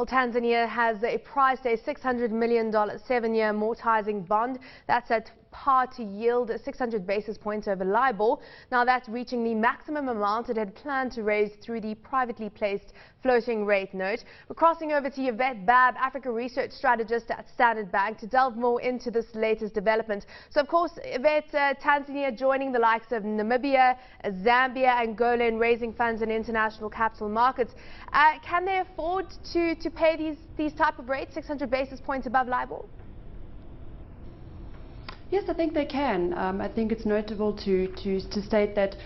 Well, Tanzania has priced a $600 million 7-year amortising bond that's at par to yield 600 basis points over Libor. Now that's reaching the maximum amount it had planned to raise through the privately placed floating rate note. We're crossing over to Yvette Babb, Africa Research Strategist at Standard Bank, to delve more into this latest development. So, of course, Yvette, Tanzania joining the likes of Namibia, Zambia, Angola in raising funds in international capital markets. Can they afford to pay these type of rates, 600 basis points above Libor? Yes, I think they can. I think it's notable to state that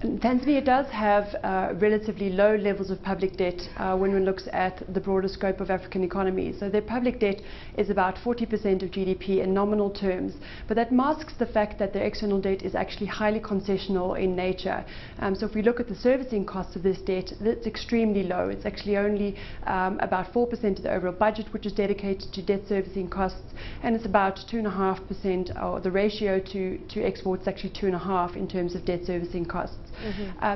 Tanzania does have relatively low levels of public debt when one looks at the broader scope of African economies. So their public debt is about 40% of GDP in nominal terms, but that masks the fact that their external debt is actually highly concessional in nature. So if we look at the servicing costs of this debt, it's extremely low. It's actually only about 4% of the overall budget, which is dedicated to debt servicing costs, and it's about 2.5%, or the ratio to exports actually 2.5 in terms of debt servicing costs.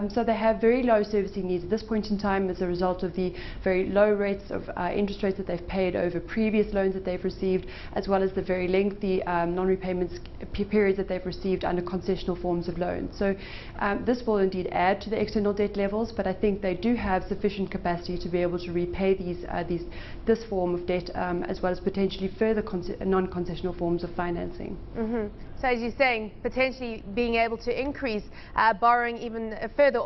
So they have very low servicing needs at this point in time as a result of the very low rates of interest rates that they've paid over previous loans that they've received, as well as the very lengthy non-repayments periods that they've received under concessional forms of loans. So this will indeed add to the external debt levels, but I think they do have sufficient capacity to be able to repay this form of debt, as well as potentially further non-concessional forms of financing. So as you're saying, potentially being able to increase borrowing even further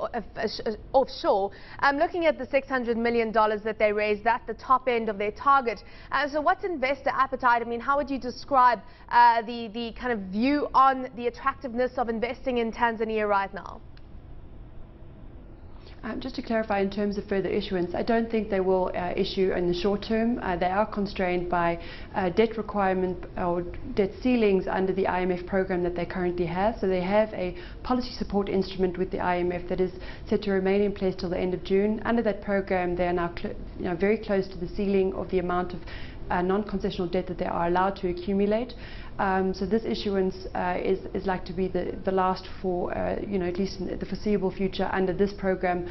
offshore. Looking at the $600 million that they raised, that's the top end of their target. So what's investor appetite? I mean, how would you describe the kind of view on the attractiveness of investing in Tanzania right now? Just to clarify, in terms of further issuance, I don't think they will issue in the short term. They are constrained by debt requirement or debt ceilings under the IMF program that they currently have. So they have a policy support instrument with the IMF that is set to remain in place till the end of June. Under that program, they are now very close to the ceiling of the amount of non-concessional debt that they are allowed to accumulate. So this issuance is like to be the last for at least in the foreseeable future under this program,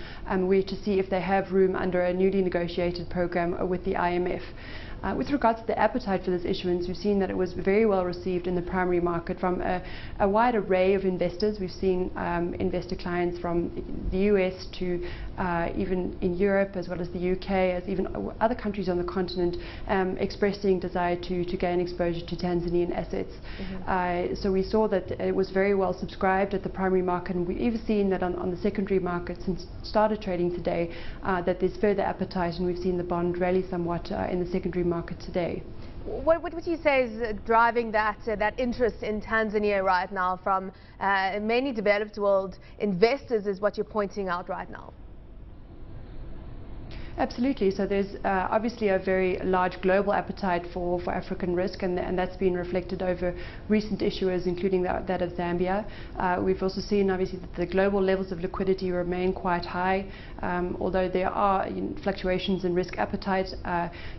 we're to see if they have room under a newly negotiated program with the IMF. With regards to the appetite for this issuance, we've seen that it was very well received in the primary market from a wide array of investors. We've seen investor clients from the US to even in Europe, as well as the UK, as even other countries on the continent, expressing desire to gain exposure to Tanzanian assets. So we saw that it was very well subscribed at the primary market, and we've even seen that on the secondary market since started trading today, that there's further appetite, and we've seen the bond rally somewhat in the secondary market today. What would you say is driving that interest in Tanzania right now from many developed world investors, is what you're pointing out right now? Absolutely. So there's obviously a very large global appetite for African risk, and that's been reflected over recent issuers, including that of Zambia. We've also seen obviously that the global levels of liquidity remain quite high, although there are fluctuations in risk appetite.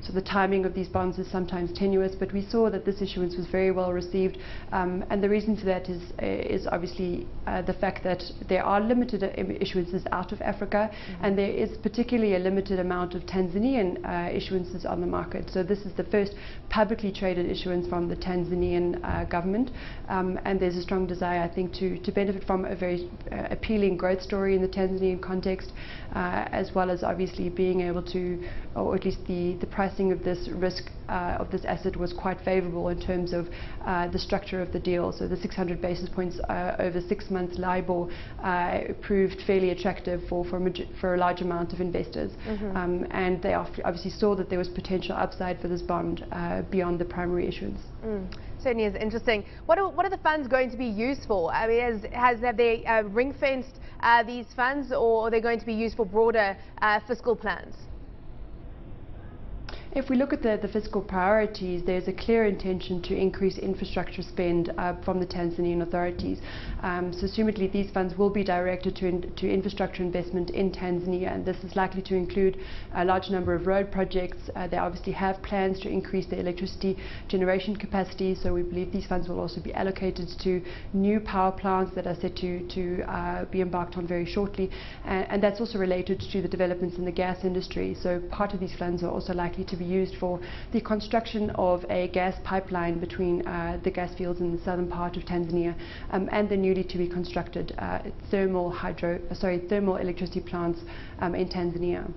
So the timing of these bonds is sometimes tenuous, but we saw that this issuance was very well received, and the reason for that is obviously the fact that there are limited issuances out of Africa, and there is particularly a limited amount of Tanzanian issuances on the market. So this is the first publicly traded issuance from the Tanzanian government, and there's a strong desire, I think, to benefit from a very appealing growth story in the Tanzanian context, as well as obviously being able to, or at least the pricing of this risk of this asset was quite favorable in terms of the structure of the deal. So the 600 basis points over 6 months Libor proved fairly attractive for a large amount of investors. And they obviously saw that there was potential upside for this bond beyond the primary issuance. Certainly is interesting. What are the funds going to be used for? I mean, have they ring-fenced these funds, or are they going to be used for broader fiscal plans? If we look at the fiscal priorities, there's a clear intention to increase infrastructure spend from the Tanzanian authorities. So assumedly these funds will be directed to infrastructure investment in Tanzania, and this is likely to include a large number of road projects. They obviously have plans to increase their electricity generation capacity, so we believe these funds will also be allocated to new power plants that are set to be embarked on very shortly, and that's also related to the developments in the gas industry. So part of these funds are also likely to be used for the construction of a gas pipeline between the gas fields in the southern part of Tanzania and the newly to be constructed thermal electricity plants in Tanzania.